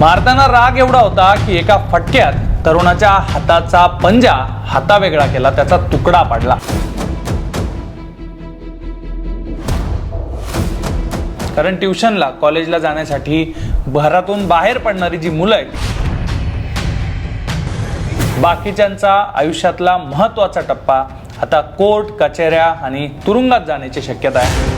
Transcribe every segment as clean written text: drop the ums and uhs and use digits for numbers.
मारताना राग एवढा होता की एका फटक्यात तरुणाच्या हाताचा पंजा हातावेगळा केला, त्याचा तुकडा पाडला. कारण ट्युशनला, कॉलेजला जाण्यासाठी घरातून बाहेर पडणारी जी मुलं आहेत, बाकीच्यांचा आयुष्यातला महत्वाचा टप्पा आता कोर्ट, कचेऱ्या आणि तुरुंगात जाण्याची शक्यता आहे.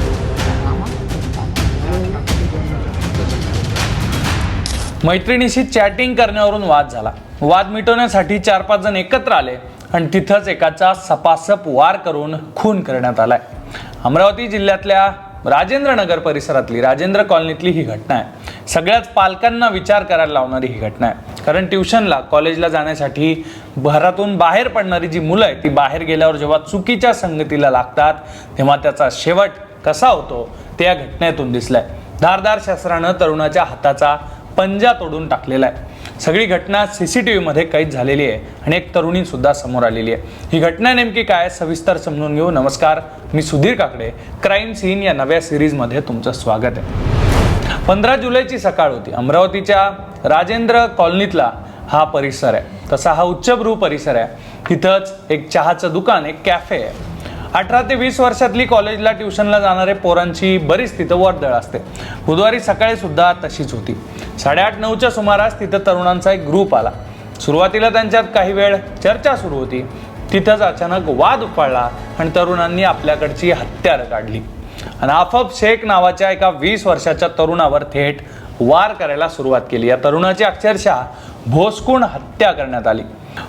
मैत्रिणीशी चॅटिंग करण्यावरून वाद झाला. वाद मिटवण्यासाठी 4-5 जण एकत्र आले आणि तिथंच एकाचा सपासप वार करून खून करण्यात आलाय. अमरावती जिल्ह्यातल्या राजेंद्र नगर परिसरातली, राजेंद्र कॉलनीतली ही घटना आहे. सगळ्याच पालकांना विचार करायला लावणारी ही घटना आहे. कारण ट्युशनला, कॉलेजला जाण्यासाठी घरातून बाहेर पडणारी जी मुलं आहेत, ती बाहेर गेल्यावर जेव्हा चुकीच्या संगतीला लागतात तेव्हा त्याचा शेवट कसा होतो ते या घटनेतून दिसलंय. धारदार शस्त्रानं तरुणाच्या हाताचा पंजा तोडून टाकलेला आहे. सगळी घटना CCTV मध्ये कैद झालेली आहे आणि एक तरुणी सुद्धा समोर आलेली आहे. ही घटना नेमकी काय, सविस्तर समजून घेऊ. नमस्कार, मी सुधीर काकडे. क्राईम सीन या नव्या सिरीजमध्ये तुमचं स्वागत आहे. 15 जुलैची सकाळ होती. अमरावतीच्या राजेंद्र कॉलनीतला हा परिसर आहे. तसा हा उच्चभ्रू परिसर आहे. तिथंच एक चहाचं दुकान, एक कॅफे आहे. 18 ते 20 वर्षातली कॉलेजला, ट्युशनला जाणारे पोरांची बरीच तिथं वर्दळ असते. बुधवारी सकाळी सुद्धा तशीच होती. 8:30-9च्या सुमारास तिथं तरुणांचा एक ग्रुप आला. सुरुवातीला त्यांच्यात काही वेळ चर्चा सुरू होती. तिथंच अचानक वाद उफाळला आणि तरुणांनी आपल्याकडची हत्यारं काढली आणि आफफ शेख नावाच्या एका 20 वर्षाच्या तरुणावर थेट वार करायला सुरुवात केली. या तरुणाची अक्षरशः भोसकून हत्या करण्यात आली.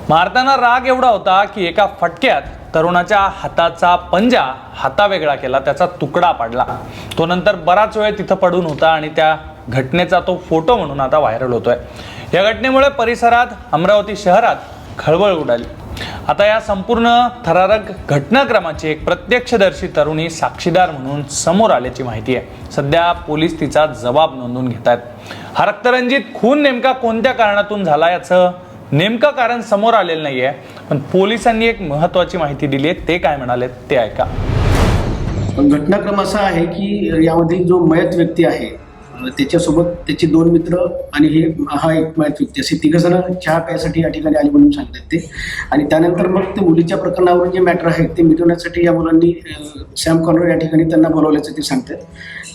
मारताना राग एवढा होता की एका फटक्यात तरुणाच्या हाताचा पंजा हातावेगळा केला, त्याचा तुकडा पाडला. तो नंतर बराच वेळ तिथं पडून होता आणि त्या घटनेचा तो फोटो म्हणून आता व्हायरल होतोय. या घटनेमुळे परिसरात, अमरावती शहरात खळबळ उडाली. आता या संपूर्ण थरारक घटनाक्रमाची एक प्रत्यक्षदर्शी तरुणी साक्षीदार म्हणून समोर आल्याची माहिती आहे. सध्या पोलीस तिचा जबाब नोंदवून घेत आहेत. हा रक्तरंजित खून नेमका कोणत्या कारणातून झाला याचं नेमकं कारण समोर आलेलं नाहीये, पण पोलिसांनी एक महत्वाची माहिती दिली आहे. ते काय म्हणाले ते ऐका. घटनाक्रम असा आहे की यामध्ये जो मयत व्यक्ती आहे त्याच्यासोबत त्याचे 2 मित्र आणि हा एक मयत व्यक्ती, असे 3 जण चहा प्यायसाठी या ठिकाणी आले म्हणून सांगतात ते. आणि त्यानंतर मग ते मुलीच्या प्रकरणावरून जे मॅटर आहे ते मिटवण्यासाठी या मुलांनी सॅम कॉर्नर या ठिकाणी त्यांना बोलवल्याचं ते सांगतात.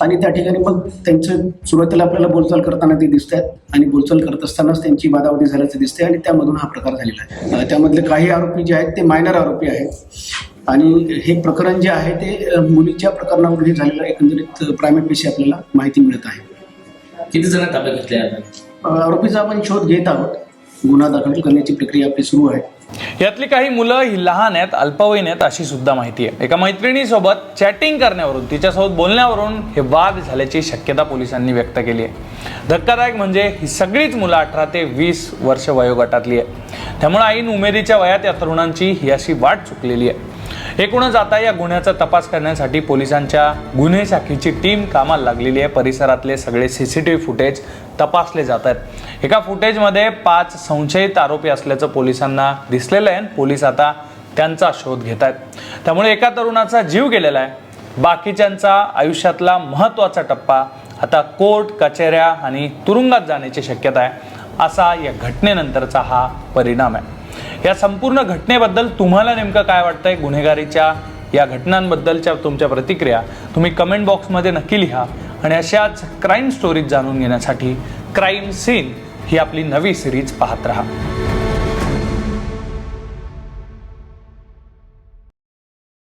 आणि त्या ठिकाणी मग त्यांचं सुरुवातीला आपल्याला बोलचाल करताना ते दिसत आहेत आणि बोलचाल करत असतानाच त्यांची वादावादी झाल्याचं दिसते आणि त्यामधून हा प्रकार झालेला आहे. त्यामधले काही आरोपी जे आहेत ते मायनर आरोपी आहेत आणि हे प्रकरण जे आहे ते मुलीच्या प्रकरणावर हे झालेलं एकंदरीत प्रायमरी पेशी आपल्याला माहिती मिळत आहे. किती जण ताब्यात घेतले आहेत? आरोपीचा आपण शोध घेत आहोत. गुन्हा दाखल करण्याची प्रक्रिया आपली सुरू आहे. यातली काही मुलं ही लहान आहेत, अल्पवयीन आहेत अशी सुद्धा माहिती आहे. एका मैत्रिणीसोबत चॅटिंग करण्यावरून, तिच्यासोबत बोलण्यावरून हे वाद झाल्याची शक्यता पोलिसांनी व्यक्त केली आहे. धक्कादायक म्हणजे ही सगळीच मुलं 18 ते 20 वर्ष वयोगटातली आहे. त्यामुळे ऐन उमेदीच्या वयात या तरुणांची ही अशी वाट चुकलेली आहे. एकूणच आता या गुन्ह्याचा तपास करण्यासाठी पोलिसांच्या गुन्हे शाखेची टीम कामाला लागलेली आहे. परिसरातले सगळे CCTV फुटेज तपासले जात आहेत. एका फुटेजमध्ये 5 संशयित आरोपी असल्याचं पोलिसांना दिसलेलं आहे. पोलीस आता त्यांचा शोध घेत आहेत. त्यामुळे एका तरुणाचा जीव गेलेला आहे. बाकीच्यांचा आयुष्यातला महत्वाचा टप्पा आता कोर्ट, कचेऱ्या आणि तुरुंगात जाण्याची शक्यता आहे. असा या घटनेनंतरचा हा परिणाम आहे. या संपूर्ण घटनेबद्दल तुम्हाला नेमकं काय वाटतंय? गुन्हेगारीच्या या घटनांबद्दलच्या तुमच्या प्रतिक्रिया तुम्ही कमेंट बॉक्समध्ये नक्की लिहा. आणि अशाच क्राईम स्टोरीज जाणून घेण्यासाठी क्राईम सीन ही आपली नवी सिरीज पाहत राहा.